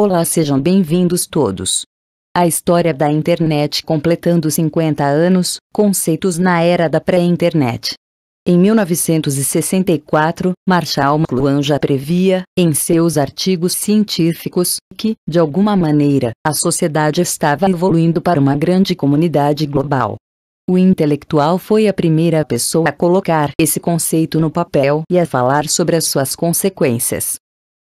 Olá, sejam bem-vindos todos. A história da internet completando 50 anos, conceitos na era da pré-internet. Em 1964, Marshall McLuhan já previa, em seus artigos científicos, que, de alguma maneira, a sociedade estava evoluindo para uma grande comunidade global. O intelectual foi a primeira pessoa a colocar esse conceito no papel e a falar sobre as suas consequências.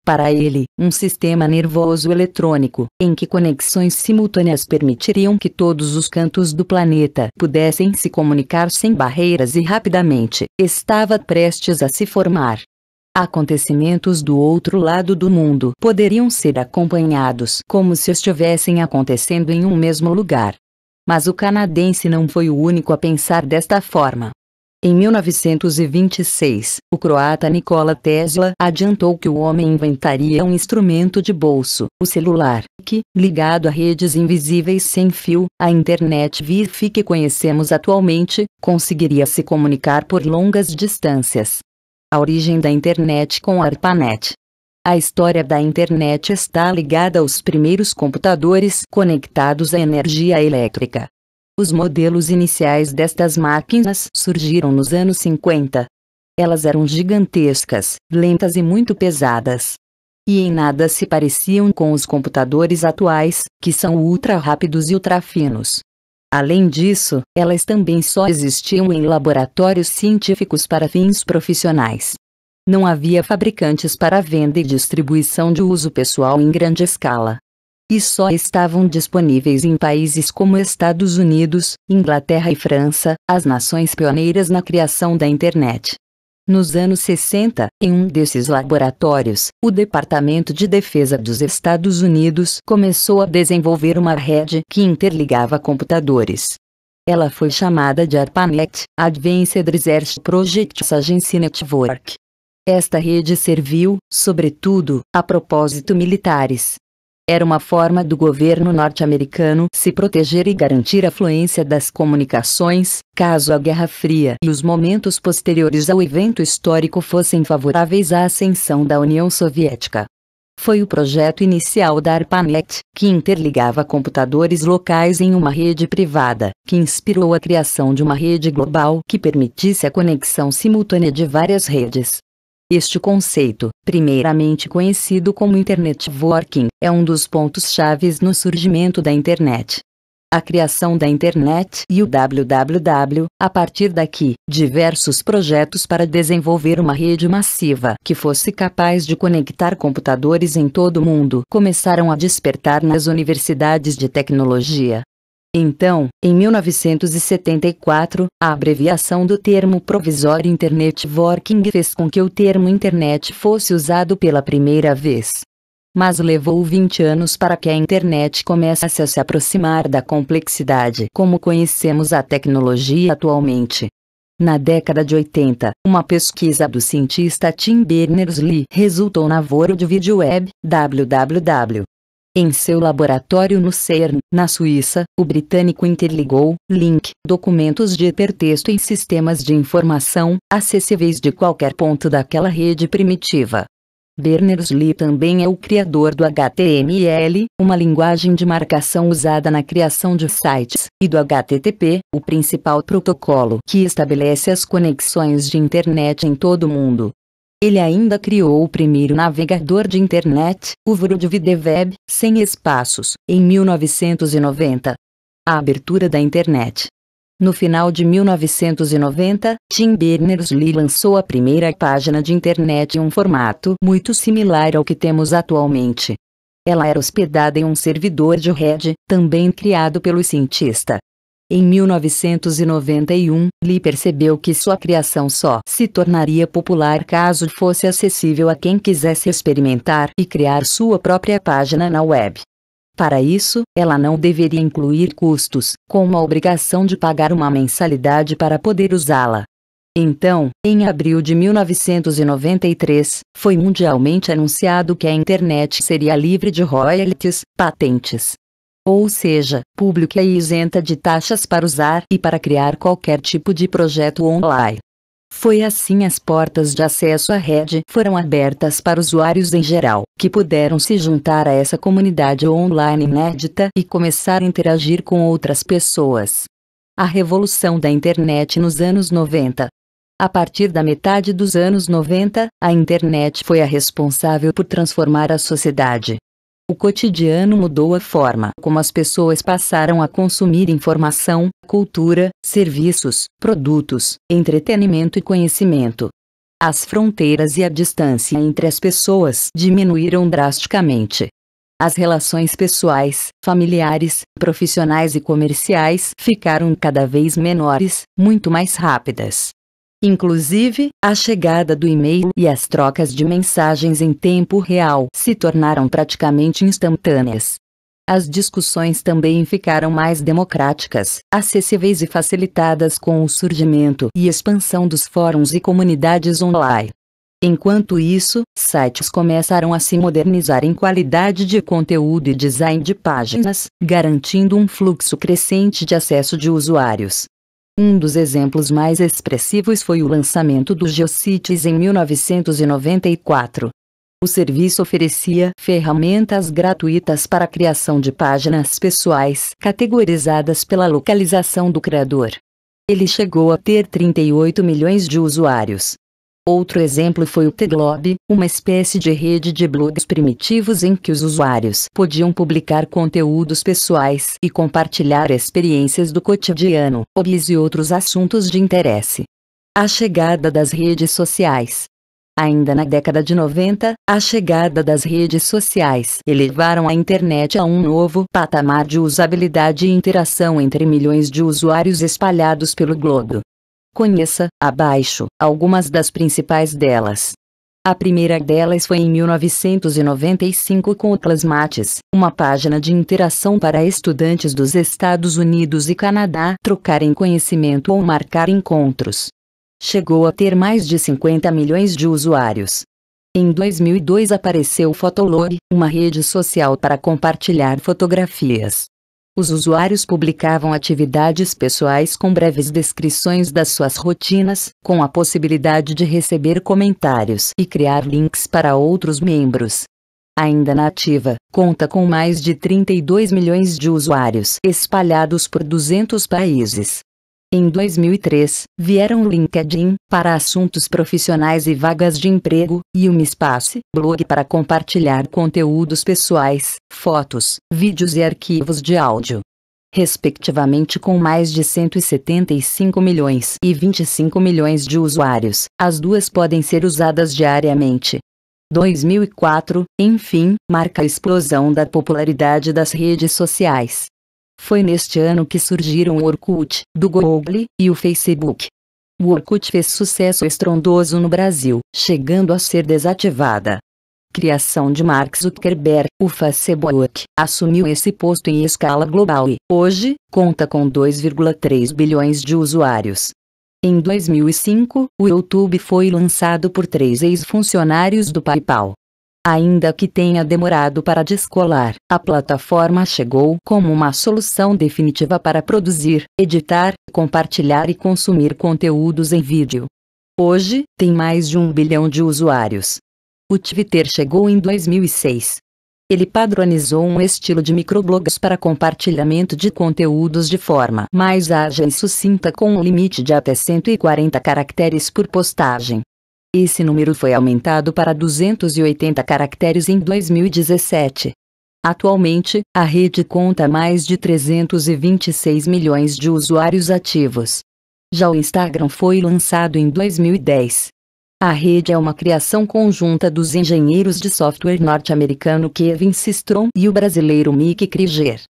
Para ele, um sistema nervoso eletrônico, em que conexões simultâneas permitiriam que todos os cantos do planeta pudessem se comunicar sem barreiras e rapidamente, estava prestes a se formar. Acontecimentos do outro lado do mundo poderiam ser acompanhados como se estivessem acontecendo em um mesmo lugar. Mas o canadense não foi o único a pensar desta forma. Em 1926, o croata Nikola Tesla adiantou que o homem inventaria um instrumento de bolso, o celular, que, ligado a redes invisíveis sem fio, a internet Wi-Fi que conhecemos atualmente, conseguiria se comunicar por longas distâncias. A origem da internet com a ARPANET. A história da internet está ligada aos primeiros computadores conectados à energia elétrica. Os modelos iniciais destas máquinas surgiram nos anos 50. Elas eram gigantescas, lentas e muito pesadas. E em nada se pareciam com os computadores atuais, que são ultra-rápidos e ultra-finos. Além disso, elas também só existiam em laboratórios científicos para fins profissionais. Não havia fabricantes para venda e distribuição de uso pessoal em grande escala. E só estavam disponíveis em países como Estados Unidos, Inglaterra e França, as nações pioneiras na criação da internet. Nos anos 60, em um desses laboratórios, o Departamento de Defesa dos Estados Unidos começou a desenvolver uma rede que interligava computadores. Ela foi chamada de ARPANET, Advanced Research Project Agency Network. Esta rede serviu, sobretudo, a propósito militares. Era uma forma do governo norte-americano se proteger e garantir a fluência das comunicações, caso a Guerra Fria e os momentos posteriores ao evento histórico fossem favoráveis à ascensão da União Soviética. Foi o projeto inicial da ARPANET, que interligava computadores locais em uma rede privada, que inspirou a criação de uma rede global que permitisse a conexão simultânea de várias redes. Este conceito, primeiramente conhecido como Internet Working, é um dos pontos-chaves no surgimento da Internet. A criação da Internet e o www, a partir daqui, diversos projetos para desenvolver uma rede massiva que fosse capaz de conectar computadores em todo o mundo começaram a despertar nas universidades de tecnologia. Então, em 1974, a abreviação do termo provisório Internet Working fez com que o termo Internet fosse usado pela primeira vez. Mas levou 20 anos para que a Internet começasse a se aproximar da complexidade como conhecemos a tecnologia atualmente. Na década de 80, uma pesquisa do cientista Tim Berners-Lee resultou na World Wide Web, WWW. Em seu laboratório no CERN, na Suíça, o britânico interligou, documentos de hipertexto em sistemas de informação, acessíveis de qualquer ponto daquela rede primitiva. Berners-Lee também é o criador do HTML, uma linguagem de marcação usada na criação de sites, e do HTTP, o principal protocolo que estabelece as conexões de internet em todo o mundo. Ele ainda criou o primeiro navegador de internet, o World Wide Web, sem espaços, em 1990. A abertura da internet. No final de 1990, Tim Berners-Lee lançou a primeira página de internet em um formato muito similar ao que temos atualmente. Ela era hospedada em um servidor de rede, também criado pelo cientista. Em 1991, Lee percebeu que sua criação só se tornaria popular caso fosse acessível a quem quisesse experimentar e criar sua própria página na web. Para isso, ela não deveria incluir custos, como a obrigação de pagar uma mensalidade para poder usá-la. Então, em abril de 1993, foi mundialmente anunciado que a internet seria livre de royalties, patentes. Ou seja, pública e isenta de taxas para usar e para criar qualquer tipo de projeto online. Foi assim as portas de acesso à rede foram abertas para usuários em geral, que puderam se juntar a essa comunidade online inédita e começar a interagir com outras pessoas. A revolução da internet nos anos 90. A partir da metade dos anos 90, a internet foi a responsável por transformar a sociedade. O cotidiano mudou a forma como as pessoas passaram a consumir informação, cultura, serviços, produtos, entretenimento e conhecimento. As fronteiras e a distância entre as pessoas diminuíram drasticamente. As relações pessoais, familiares, profissionais e comerciais ficaram cada vez menores, muito mais rápidas. Inclusive, a chegada do e-mail e as trocas de mensagens em tempo real se tornaram praticamente instantâneas. As discussões também ficaram mais democráticas, acessíveis e facilitadas com o surgimento e expansão dos fóruns e comunidades online. Enquanto isso, sites começaram a se modernizar em qualidade de conteúdo e design de páginas, garantindo um fluxo crescente de acesso de usuários. Um dos exemplos mais expressivos foi o lançamento do GeoCities em 1994. O serviço oferecia ferramentas gratuitas para a criação de páginas pessoais categorizadas pela localização do criador. Ele chegou a ter 38 milhões de usuários. Outro exemplo foi o Tglob, uma espécie de rede de blogs primitivos em que os usuários podiam publicar conteúdos pessoais e compartilhar experiências do cotidiano, hobbies e outros assuntos de interesse. A chegada das redes sociais. Ainda na década de 90, a chegada das redes sociais elevaram a internet a um novo patamar de usabilidade e interação entre milhões de usuários espalhados pelo globo. Conheça, abaixo, algumas das principais delas. A primeira delas foi em 1995 com o Classmates, uma página de interação para estudantes dos Estados Unidos e Canadá trocarem conhecimento ou marcar encontros. Chegou a ter mais de 50 milhões de usuários. Em 2002 apareceu o Fotolog, uma rede social para compartilhar fotografias. Os usuários publicavam atividades pessoais com breves descrições das suas rotinas, com a possibilidade de receber comentários e criar links para outros membros. Ainda na ativa, conta com mais de 32 milhões de usuários espalhados por 200 países. Em 2003, vieram o LinkedIn, para assuntos profissionais e vagas de emprego, e o MySpace, blog para compartilhar conteúdos pessoais, fotos, vídeos e arquivos de áudio. Respectivamente com mais de 175 milhões e 25 milhões de usuários, as duas podem ser usadas diariamente. 2004, enfim, marca a explosão da popularidade das redes sociais. Foi neste ano que surgiram o Orkut, do Google, e o Facebook. O Orkut fez sucesso estrondoso no Brasil, chegando a ser desativada. Criação de Mark Zuckerberg, o Facebook assumiu esse posto em escala global e, hoje, conta com 2,3 bilhões de usuários. Em 2005, o YouTube foi lançado por 3 ex-funcionários do PayPal. Ainda que tenha demorado para descolar, a plataforma chegou como uma solução definitiva para produzir, editar, compartilhar e consumir conteúdos em vídeo. Hoje, tem mais de 1 bilhão de usuários. O Twitter chegou em 2006. Ele padronizou um estilo de microblogs para compartilhamento de conteúdos de forma mais ágil e sucinta com um limite de até 140 caracteres por postagem. Esse número foi aumentado para 280 caracteres em 2017. Atualmente, a rede conta mais de 326 milhões de usuários ativos. Já o Instagram foi lançado em 2010. A rede é uma criação conjunta dos engenheiros de software norte-americano Kevin Systrom e o brasileiro Mick Krieger.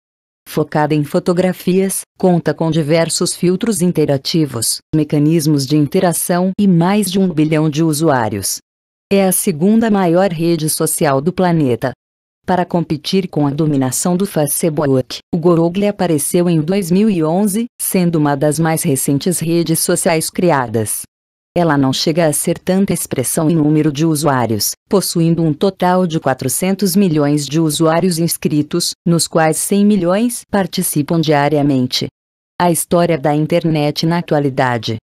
Focada em fotografias, conta com diversos filtros interativos, mecanismos de interação e mais de 1 bilhão de usuários. É a segunda maior rede social do planeta. Para competir com a dominação do Facebook, o Google apareceu em 2011, sendo uma das mais recentes redes sociais criadas. Ela não chega a ser tanta expressão em número de usuários, possuindo um total de 400 milhões de usuários inscritos, nos quais 100 milhões participam diariamente. A história da internet na atualidade.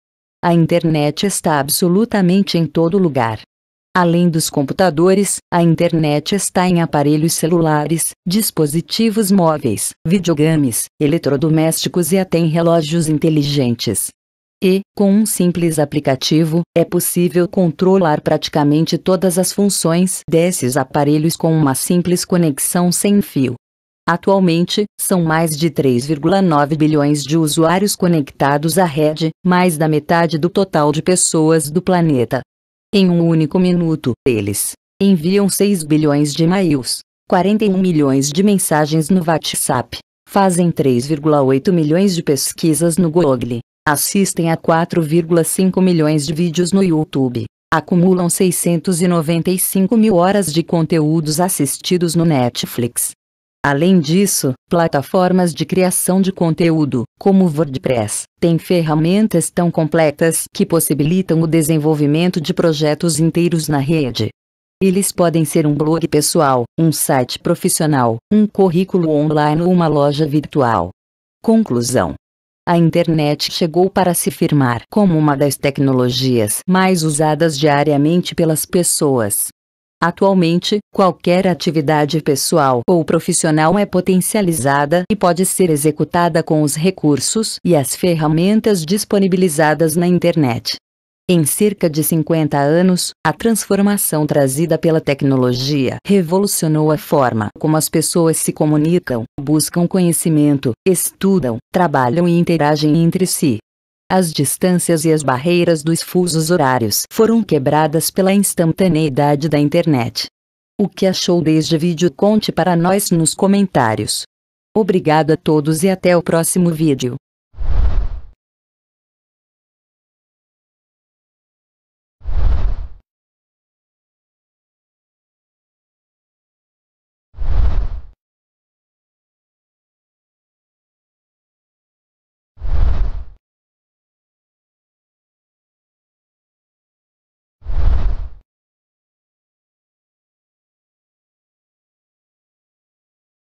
A internet está absolutamente em todo lugar. Além dos computadores, a internet está em aparelhos celulares, dispositivos móveis, videogames, eletrodomésticos e até em relógios inteligentes. E, com um simples aplicativo, é possível controlar praticamente todas as funções desses aparelhos com uma simples conexão sem fio. Atualmente, são mais de 3,9 bilhões de usuários conectados à rede, mais da metade do total de pessoas do planeta. Em um único minuto, eles enviam 6 bilhões de e-mails, 41 milhões de mensagens no WhatsApp, fazem 3,8 milhões de pesquisas no Google, assistem a 4,5 milhões de vídeos no YouTube, acumulam 695 mil horas de conteúdos assistidos no Netflix. Além disso, plataformas de criação de conteúdo, como o WordPress, têm ferramentas tão completas que possibilitam o desenvolvimento de projetos inteiros na rede. Eles podem ser um blog pessoal, um site profissional, um currículo online ou uma loja virtual. Conclusão: a internet chegou para se firmar como uma das tecnologias mais usadas diariamente pelas pessoas. Atualmente, qualquer atividade pessoal ou profissional é potencializada e pode ser executada com os recursos e as ferramentas disponibilizadas na internet. Em cerca de 50 anos, a transformação trazida pela tecnologia revolucionou a forma como as pessoas se comunicam, buscam conhecimento, estudam, trabalham e interagem entre si. As distâncias e as barreiras dos fusos horários foram quebradas pela instantaneidade da internet. O que achou deste vídeo? Conte para nós nos comentários. Obrigado a todos e até o próximo vídeo.